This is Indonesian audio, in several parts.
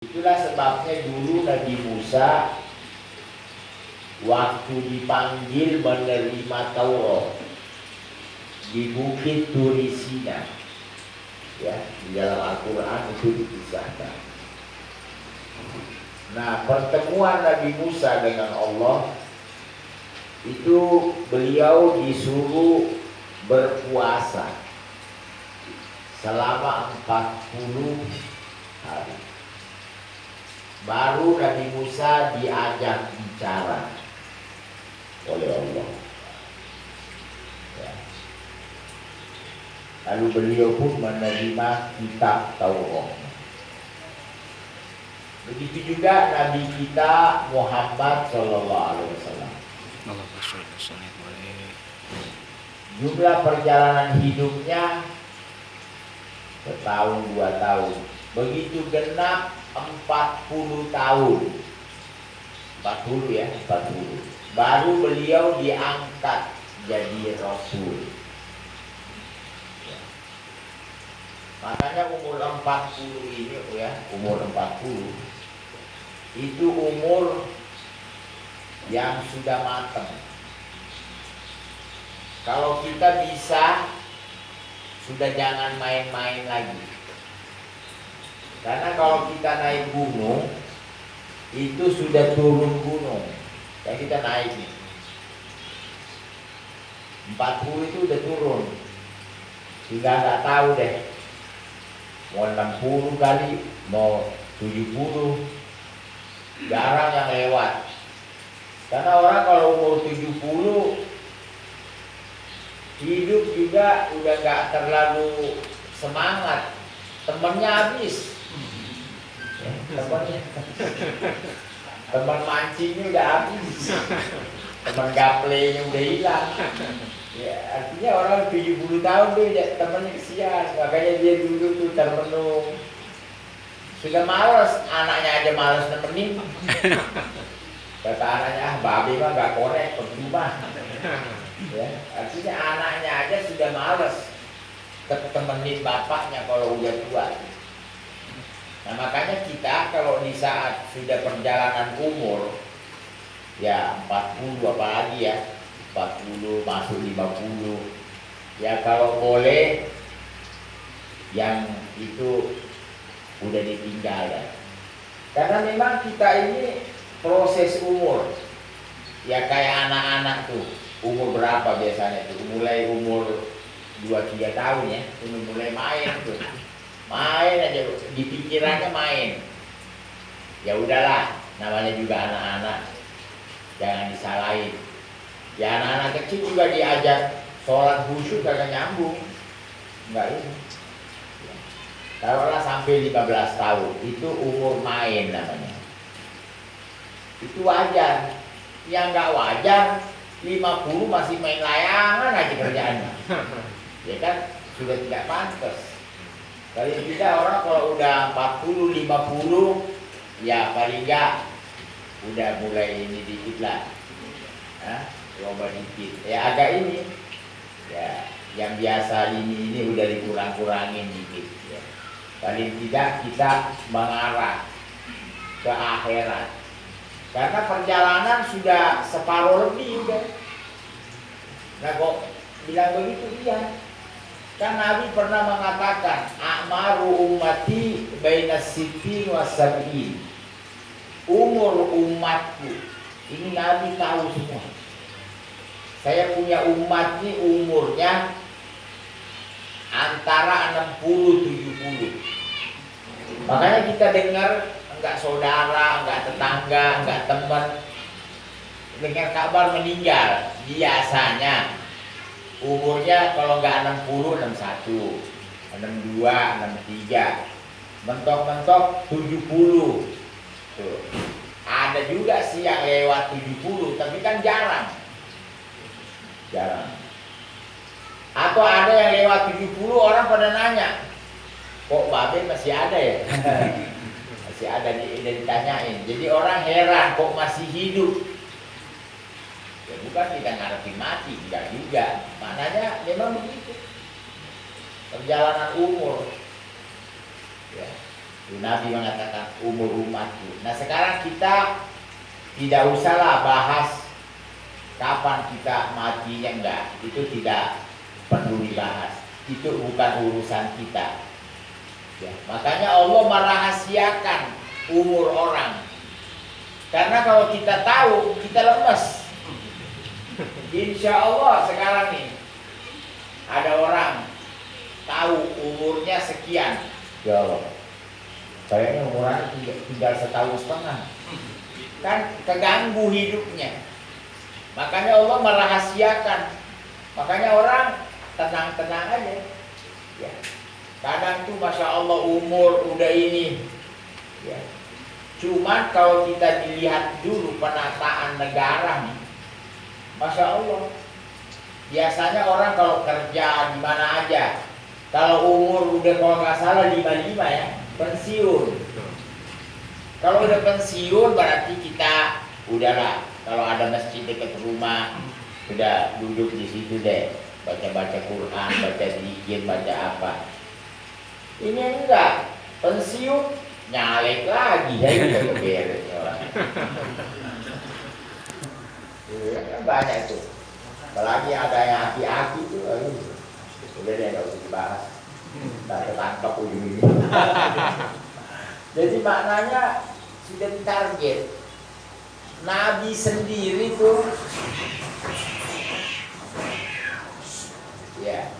Itulah sebabnya dulu Nabi Musa waktu dipanggil menerima Taurat di Bukit Turi Sina, ya, di dalam Al-Quran itu dikisahkan. Nah, pertemuan Nabi Musa dengan Allah itu beliau disuruh berpuasa selama 40 hari. Baru Nabi Musa diajak bicara oleh Allah. Ya. Lalu beliau pun menerima kitab Taurat. Begitu juga Nabi kita Muhammad SAW. Jumlah perjalanan hidupnya setahun 2 tahun. Begitu genap 40 tahun. 40 ya, 40. Baru beliau diangkat jadi Rasul. Makanya umur 40 ini ya, umur 40 itu umur yang sudah matang. Kalau kita bisa, sudah jangan main-main lagi. Karena kalau kita naik gunung, itu sudah turun gunung. Yang kita naik nih 40 itu udah turun. Hingga nggak tahu deh mau 60 kali, mau 70, jarang yang lewat. Karena orang kalau umur 70 hidup juga udah nggak terlalu semangat, temennya habis, teman mancingnya udah habis, teman gaplenya udah hilang. Ya, artinya orang 70 tahun tuh temannya kesian, makanya dia dulu tuh termenung. Sudah malas, anaknya aja malas nemenin. Kata anaknya, babe mah gak korek, percuma. Ya, artinya anaknya aja sudah malas temenin bapaknya kalau udah tua. Nah makanya kita kalau di saat sudah perjalanan umur, ya 40 apalagi ya, 40 masuk 50, ya kalau boleh yang itu udah ditinggal ya. Karena memang kita ini proses umur, ya kayak anak-anak tuh, umur berapa biasanya tuh, mulai umur 2-3 tahun ya, udah mulai main tuh, main aja, di pikirannya main. Ya udahlah, namanya juga anak-anak, jangan disalahin. Ya anak-anak kecil juga diajak sholat khusyuk kagak nyambung, enggak ini. Taruhlah sampai 15 tahun, itu umur main namanya. Itu wajar. Yang nggak wajar 50 masih main layangan aja kerjaannya. Ya kan sudah tidak pantas. Paling tidak orang kalau udah 40, 50, ya paling nggak udah mulai ini dikit lah. Lomba dikit. Ya agak ini. Ya yang biasa ini udah dikurang-kurangin dikit. Ya. Paling tidak kita mengarah ke akhirat. Karena perjalanan sudah separuh lebih udah. Nah kok bilang begitu dia? Kan Nabi pernah mengatakan, a'maru ummati baina sittin wa sab'in. Umur umatku, ini Nabi tahu semua. Saya punya umat ini umurnya antara 60-70. Makanya kita dengar enggak saudara, enggak tetangga, enggak teman dengar kabar meninggal, biasanya umurnya kalau enggak 60, 61, 62, 63, mentok-mentok 70. Tuh. Ada juga sih yang lewat 70, tapi kan jarang. Atau ada yang lewat 70, orang pada nanya, kok babe masih ada ya? Masih ada, ditanyain. Jadi orang heran kok masih hidup. Ya bukan kita ngarepin mati, enggak juga. Maknanya memang begitu. Perjalanan umur. Ya. Nabi mengatakan umur umatku. Nah sekarang kita tidak usahlah bahas kapan kita matinya, enggak. Itu tidak perlu dibahas. Itu bukan urusan kita. Ya, makanya Allah merahasiakan umur orang. Karena kalau kita tahu, kita lemes. Insya Allah sekarang nih ada orang tahu umurnya sekian. Ya Allah, kayaknya umurnya tinggal 1,5 tahun. Kan keganggu hidupnya. Makanya Allah merahasiakan. Makanya orang tenang-tenang aja. Ya. Kadang tuh Masya Allah umur udah ini. Ya. Cuman kalau kita dilihat dulu penataan negara nih, Masya Allah. Biasanya orang kalau kerja di mana aja, kalau umur udah kalau nggak salah 55 ya, pensiun. Kalau udah pensiun berarti kita udahlah. Kalau ada masjid dekat rumah, udah duduk di situ deh, baca-baca Quran, baca zikir, baca apa. Ini enggak, pensiun nyalek lagi ya gitu beres orang. Banyak itu. Apalagi ada yang aki-aki itu, udah deh nggak usah dibahas. Nggak ketangkap ujung-ujungnya. Jadi maknanya sudah ditarget. Nabi sendiri tuh ya.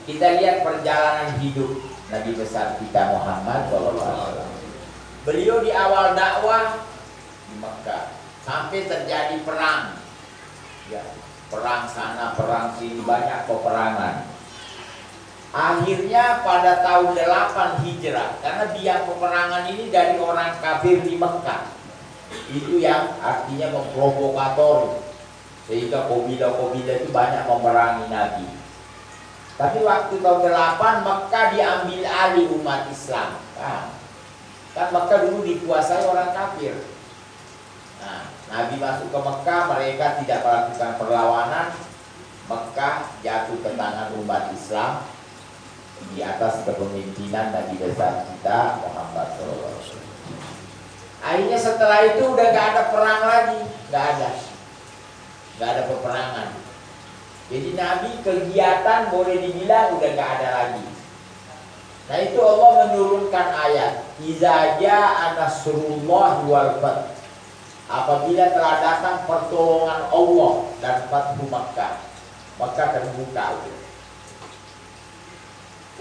Kita lihat perjalanan hidup Nabi besar kita Muhammad SAW. Beliau di awal dakwah di Mekah sampai terjadi perang. Ya, perang sana, perang sini, banyak peperangan. Akhirnya pada tahun 8 Hijrah, karena biang peperangan ini dari orang kafir di Mekah. Itu yang artinya memprovokator, sehingga kabilah-kabilah itu banyak memerangi Nabi. Tapi waktu tahun 8 Mekah diambil alih umat Islam. Kan Mekah dulu dikuasai orang kafir. Nah, Nabi masuk ke Mekah, mereka tidak melakukan perlawanan. Mekah jatuh ke tangan umat Islam di atas kepemimpinan Nabi besar kita Muhammad SAW. Akhirnya setelah itu udah gak ada perang lagi, gak ada peperangan. Jadi Nabi kegiatan boleh dibilang udah gak ada lagi. Nah itu Allah menurunkan ayat Iza ja'a nasrullah wal fath. Apabila telah datang pertolongan Allah dan Fathu Makkah, maka terbuka.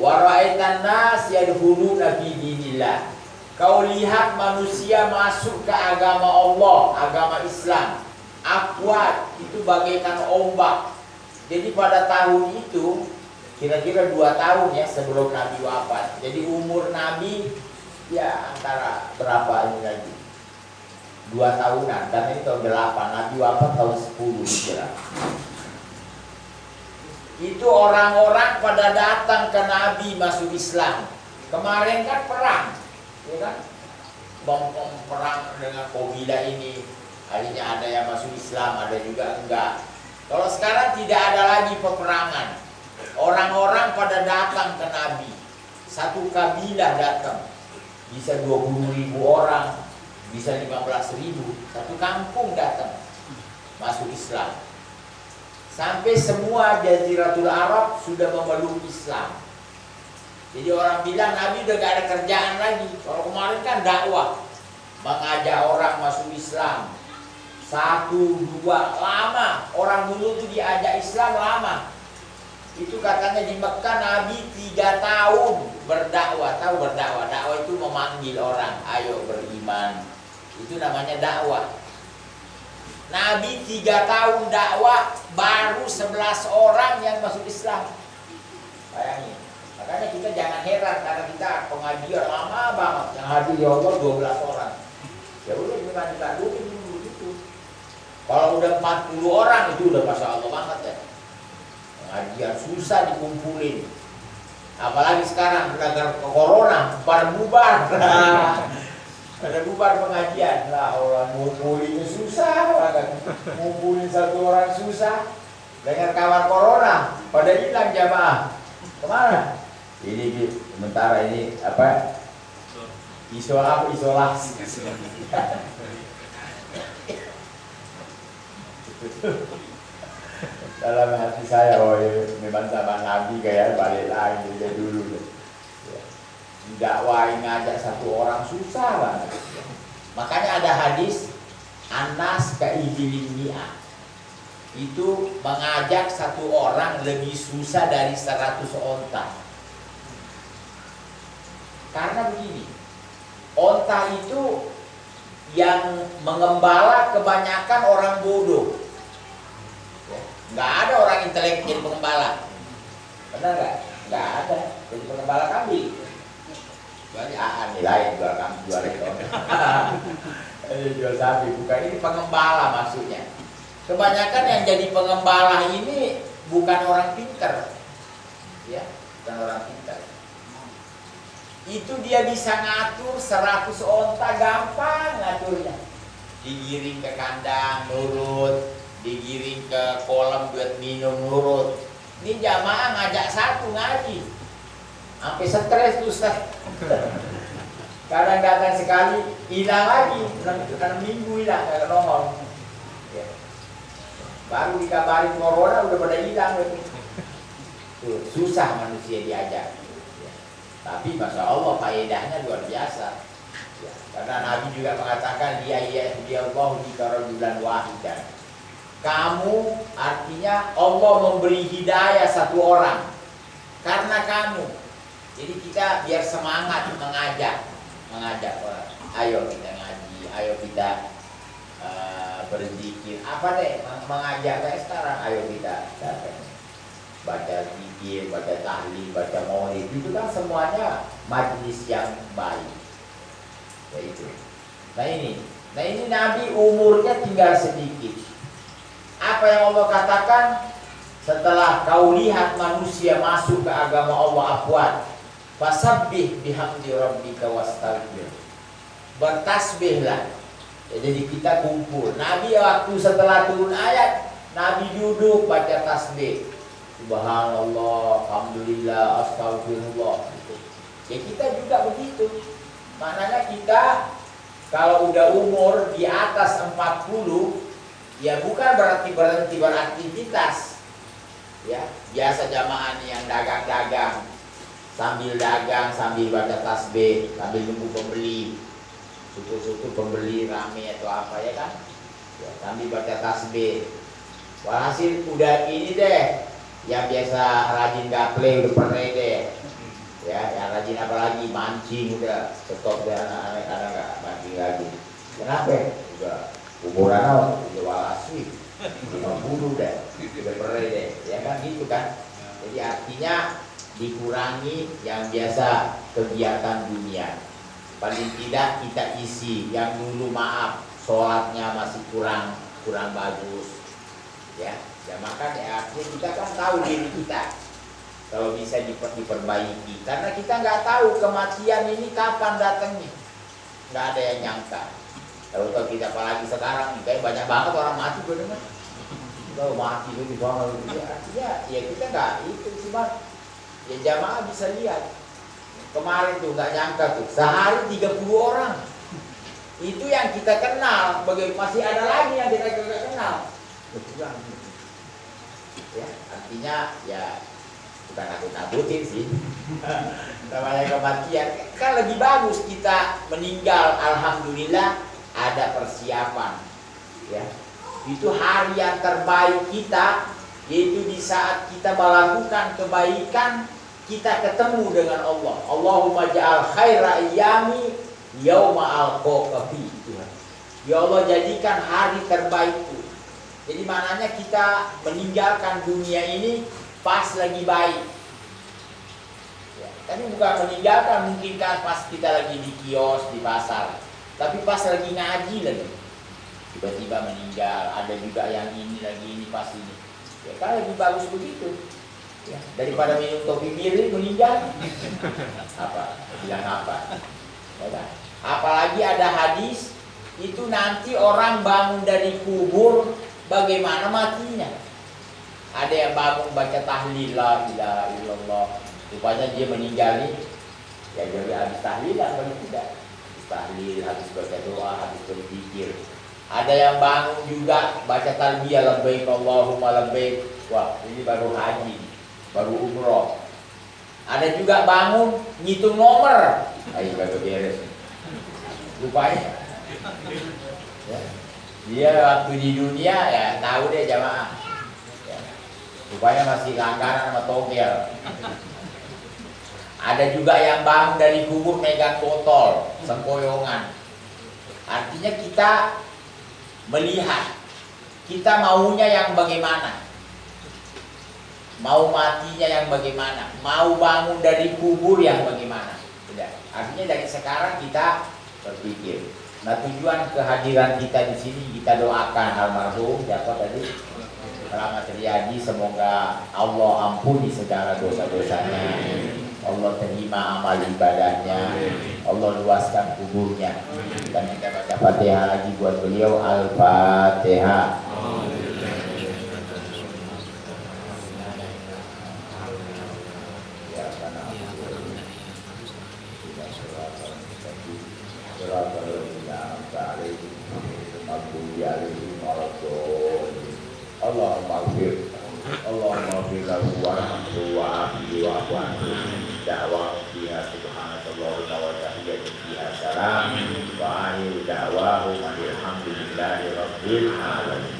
Wa ra'aitan nas yadkhuluna fi dinillah. Kau lihat manusia masuk ke agama Allah, agama Islam. Afwaj, itu bagaikan ombak. Jadi pada tahun itu kira-kira 2 tahun ya sebelum Nabi wafat. Jadi umur Nabi ya antara berapa ini lagi? 2 tahunan, karena ini tahun 8, Nabi wafat tahun 10 Hijrah. Itu orang-orang pada datang ke Nabi masuk Islam. Kemarin kan perang, ya kan? Perang dengan kabilah ini. Akhirnya ada yang masuk Islam, ada juga enggak. Kalau sekarang tidak ada lagi peperangan. Orang-orang pada datang ke Nabi. Satu kabilah datang. Bisa 20.000 orang, bisa 15.000. Satu kampung datang masuk Islam. Sampai semua Jaziratul Arab sudah memeluk Islam. Jadi orang bilang Nabi udah gak ada kerjaan lagi. Kalau kemarin kan dakwah, mengajak orang masuk Islam. 1, 2, lama. Orang dulu tuh diajak Islam lama. Itu katanya di Mekah Nabi 3 tahun berdakwah. Tahu berdakwah? Dakwah itu memanggil orang, ayo beriman. Itu namanya dakwah. Nabi 3 tahun dakwah, baru 11 orang yang masuk Islam. Bayangin. Makanya kita jangan heran karena kita pengajian lama banget. Yang hadir ya Allah 12 orang. Ya udah gimana kita dulu gitu. Kalau udah 40 orang itu udah Masya Allah banget ya. Pengajian susah dikumpulin. Apalagi sekarang gara-gara corona, bubar. Ada bubar pengajian lah, orang ngumpulinnya susah banget. Ngumpulin 1 orang susah. Dengan kabar corona, pada hilang jamaah. Kemana? Ini sementara ini isolasi. Dalam hati saya, oh ya, memang zaman Nabi kayak balik lagi dari dulu. Ya. Dakwain ngajak satu orang susah banget. Makanya ada hadis Anas ka'idilin mi'ah. Itu mengajak satu orang lebih susah dari 100 onta. Karena begini, onta itu yang mengembala kebanyakan orang bodoh. Nggak ada orang intelek jadi pengembala. Benar nggak? Nggak ada. Jadi pengembala kambing. Kecuali nih lain jual kambing, jual itu. Jual sapi. Bukan, ini pengembala maksudnya. Kebanyakan yang jadi pengembala ini bukan orang pintar. Ya, bukan orang pintar. Itu dia bisa ngatur 100 onta, gampang ngaturnya. Digiring ke kandang, nurut. Digiring ke kolam buat minum, nurut. Ini jamaah ngajak satu ngaji, sampai stres tuh Ustaz. Kadang datang sekali hilang lagi, karena minggu hilang nggak nongol. Ya. Baru dikabarin corona udah pada hilang gitu. Tuh, susah manusia diajak. Ya. Tapi masya Allah faedahnya luar biasa. Ya. Karena Nabi juga mengatakan dia Allah dikarojulan wahidan. Kamu artinya Allah memberi hidayah satu orang karena kamu. Jadi kita biar semangat mengajak orang. Ayo kita ngaji, ayo kita berzikir. Apa deh mengajak kayak sekarang? Ayo kita baca zikir, baca tahlil, baca maulid. Itu kan semuanya majlis yang baik. Ya itu. Nah ini Nabi umurnya tinggal sedikit. Apa yang Allah katakan setelah kau lihat manusia masuk ke agama Allah afwan, fasabbih bihamdi rabbika wastaghfir. Bertasbihlah. Jadi kita kumpul. Nabi waktu setelah turun ayat, Nabi duduk baca tasbih. Subhanallah, alhamdulillah, astagfirullah. Ya kita juga begitu. Maknanya kita kalau udah umur di atas 40, ya bukan berarti berhenti beraktivitas. Ya, biasa jamaah yang dagang-dagang, sambil dagang, sambil baca tasbih, sambil nunggu pembeli. Suku-suku pembeli rame atau apa ya kan? Ya, sambil baca tasbih. Walhasil udah ini deh, yang biasa rajin gaple udah pernah deh. Ya, yang rajin apa lagi mancing udah stop deh anak-anak karena nggak mancing lagi. Kenapa? Udah umuran udah walasi 50 deh, udah pernah deh, ya kan gitu kan. Jadi artinya dikurangi yang biasa kegiatan dunia. Paling tidak kita isi yang dulu maaf sholatnya masih kurang bagus, ya. Ya maka ya artinya kita kan tahu diri kita. Kalau bisa diperbaiki, karena kita nggak tahu kematian ini kapan datangnya, nggak ada yang nyangka. Kalau kita apalagi sekarang, kayak banyak banget orang mati benar. Kalau mati itu di bawah itu, artinya ya kita nggak itu cuma ya jamaah bisa lihat. Kemarin tuh nggak nyangka tuh sehari 30 orang. Itu yang kita kenal, masih ada lagi yang kita nggak kenal. Ya, artinya ya bukan aku nakutin sih. Namanya kematian kan lebih bagus kita meninggal, alhamdulillah ada persiapan. Ya, itu hari yang terbaik kita, yaitu di saat kita melakukan kebaikan, kita ketemu dengan Allah. Allahumma ja'al khaira ayyami yauma alqaka fi. Ya Allah, jadikan hari terbaikku. Jadi maknanya kita meninggalkan dunia ini pas lagi baik. Ya, tapi bukan meninggalkan mungkin kan pas kita lagi di kios, di pasar. Tapi pas lagi ngaji lagi, tiba-tiba meninggal. Ada juga yang ini lagi ini pas ini. Ya kan lebih bagus begitu. Ya, daripada minum kopi miring meninggal. Apa? Bilang apa? Ya kan? Apalagi ada hadis itu nanti orang bangun dari kubur bagaimana matinya. Ada yang bangun baca tahlil la ilaha illallah. Rupanya dia meninggal nih. Ya jadi habis tahlilan kalau tidak. tahlil, habis baca doa, habis berzikir. Ada yang bangun juga baca talbiyah labbaik Allahumma labbaik. Wah, ini baru haji, baru umroh. Ada juga bangun ngitung nomor. Ayo kagak beres. Rupanya ya. Dia waktu di dunia ya tahu deh jamaah. Ya. Rupanya masih langganan sama togel. Ada juga yang bangun dari kubur megang botol, sempoyongan. Artinya kita melihat, kita maunya yang bagaimana, mau matinya yang bagaimana, mau bangun dari kubur yang bagaimana. Tidak. Artinya dari sekarang kita berpikir. Nah, tujuan kehadiran kita di sini, kita doakan almarhum siapa tadi, Rahmat Riyadi, semoga Allah ampuni segala dosa-dosanya, Allah terima amal ibadahnya, Allah luaskan kuburnya. Dan kita baca Fatihah lagi buat beliau. Al-Fatihah. Allahumma ighfir warhamhu wa'afihi wa'fu anhu. Da'wa fiha subhanallah wa tahiyyatu fiha salam wa akhiru da'wahu alhamdulillahi rabbil alamin.